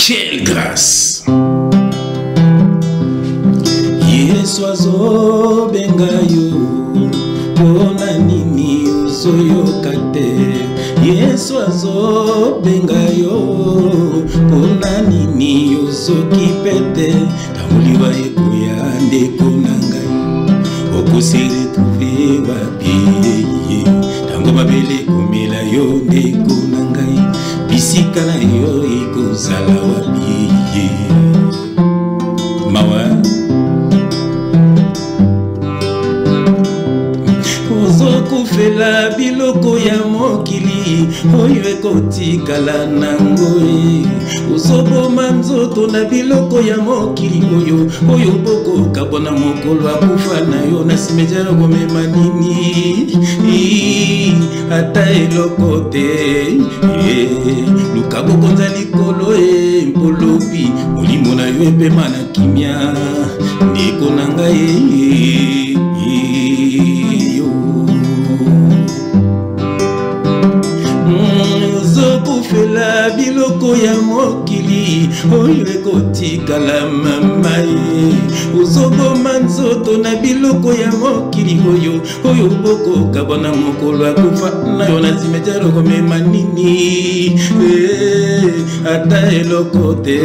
Quelle grâce! Yesu azo bengayo, pona nini uzoyoka te. Yesu azo bengayo, pona nini uzokipe te. Tamuliwa ekoya ndeko nangai, okose retrouver wapi. Tango mabele komela yo ndeko nangai, bisika na yo ekozala wapi. Mawa kufela biloko ya mokili oyo ekotikala nango uzoboma nzoto na biloko ya mokili oyo bokoka bona mokolo akufa na yo na simejaro komema nini ata eloko te luka bokonza likolo mpolobi molimo na yo epema na kimia ndeko na ngai kufela biloko ya mokili oyo ekotikala mama uzoboma nzoto na biloko ya mokili oyo bokoka bona mokolo akufa na yo na simejaro komema nini ata eloko te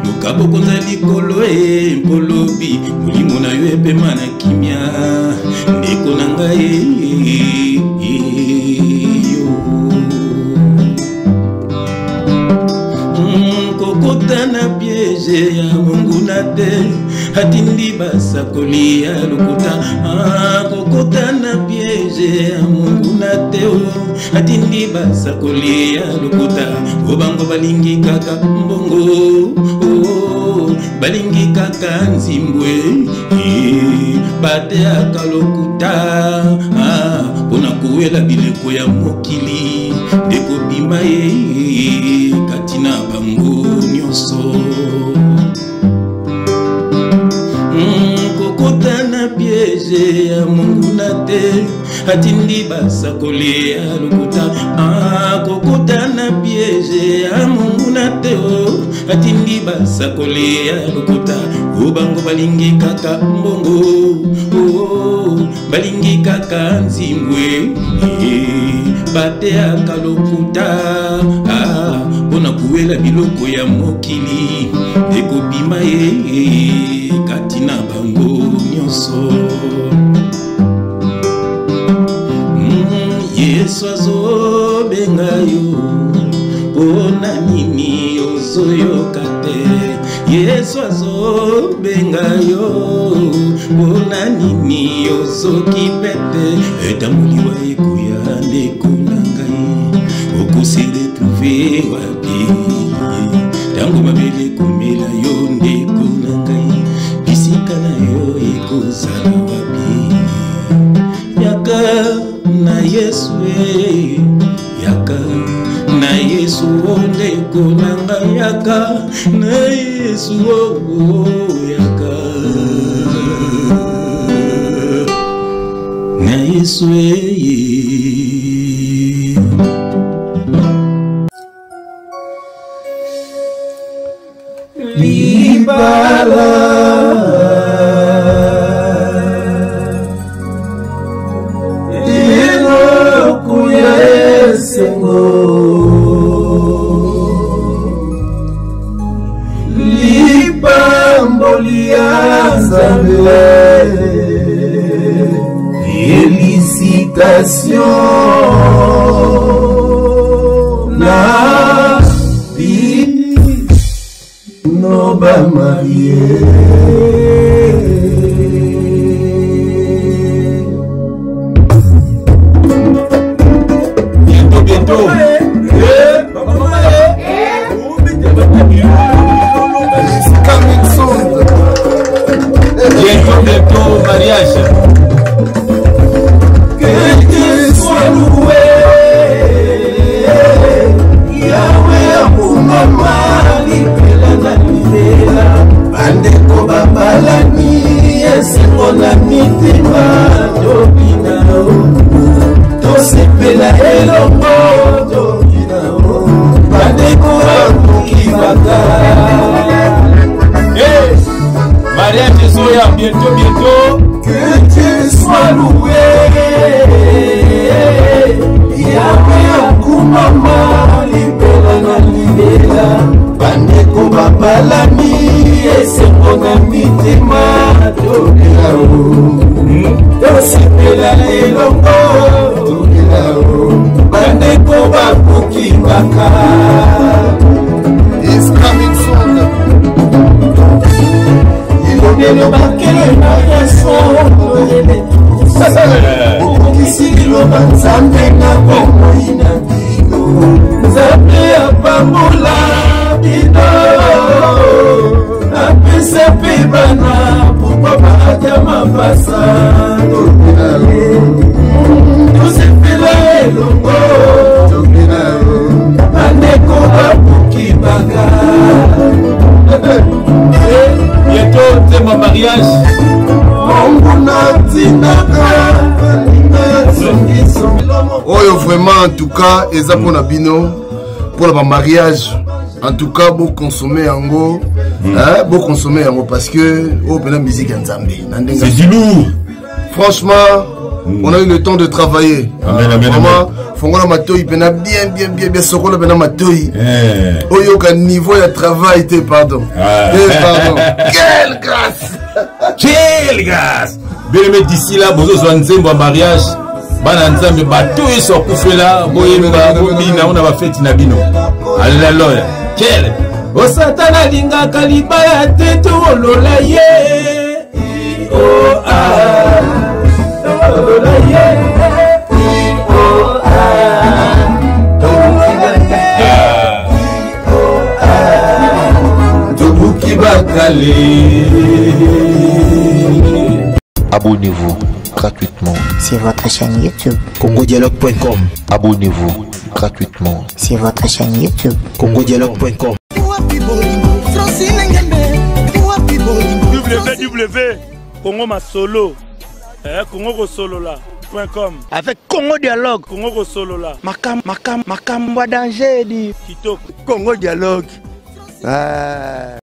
luka bokonza likolo mpolobi molimo na yo epema na kimia ndeko na ngai kokota na piège ya monguna te atindi basakoli ya lokuta kokota na piège ya monguna te atindi basakoli ya lokuta obango balingi kaka mbongo balingi kaka nzimbwe bateaka lokuta pona kowela bileko ya mokili ekobima ye kati na bango nyonso kokota na piège ya monguna te atindi basakoli ya lokuta kokota na piège ya monguna te atindi basakoli ya lokuta obango balingi kaka mbongo balingi kaka nzimbwe bateaka lokuta pona kuwela biloko ya mokili ekobima ye kati na bango nyonso Yesu azobenga yo pona nini ozoyoka te Yesu azobenga yo pona nini ozokipe te etamuliwa ekoya ndeko na ngai okose retrouver wapi tango mabele komela yo ndeko na ngai bisika na yo ekozala wapi yaka na Yesu yaka na Yesu ndeko na ngai yaka na Yesu yaka na Yesu libala félicitations na vie no ba marié bientôt bientôt mariage. Que Dieu soit loué, Yahweh pour maman, libela na libela, bande ko babala bientôt. Que Dieu soit loué. Yahweh akumama libela na libela. Bandeko babalami esengo na mitima tokela o. Tosepela elongo tokela o. Bandeko babuki baka. Is coming soon. Ilonelo bakele na yaso. Okisi liloba nzambe na bombo ina bino. Nzambe apambola bino. Apesa pe bana pourquoi baja mapasa. Tosepela elongo tokela o. Bandeko babuki baka. Bientôt, c'est mon mariage. Oyo vraiment en tout cas eza pour la bino pour le mariage. En tout cas beau consommer yango, hein, beau consommer yango parce que oh la musique en Zambie. C'est du lourd. Franchement, on a eu le temps de travailler. Amen, amen, vraiment, fongola matoi pena bien sokola pena matoi. Oyo ka niveau ya travail te pardon. Pardon. Quelle grâce. Quelle grâce. Bien d'ici là, bozo zwanzembo en mariage. Bana nzambe bato eso kufela boyemba bobina on va fête na bino. Alléluia. Quelle. O satana linga kaliba ya teto olola ye. Oh ah. Olola ye. Oh ah. Tobuki bakale. Abonnez-vous gratuitement sur votre chaîne YouTube congodialogue.com. Abonnez-vous gratuitement sur votre chaîne YouTube congodialogue.com. www Congo Masolo Congo Solo là.com avec Congo Dialogue Congo Solo là Makamba danger dit Kitoko Congo Dialogue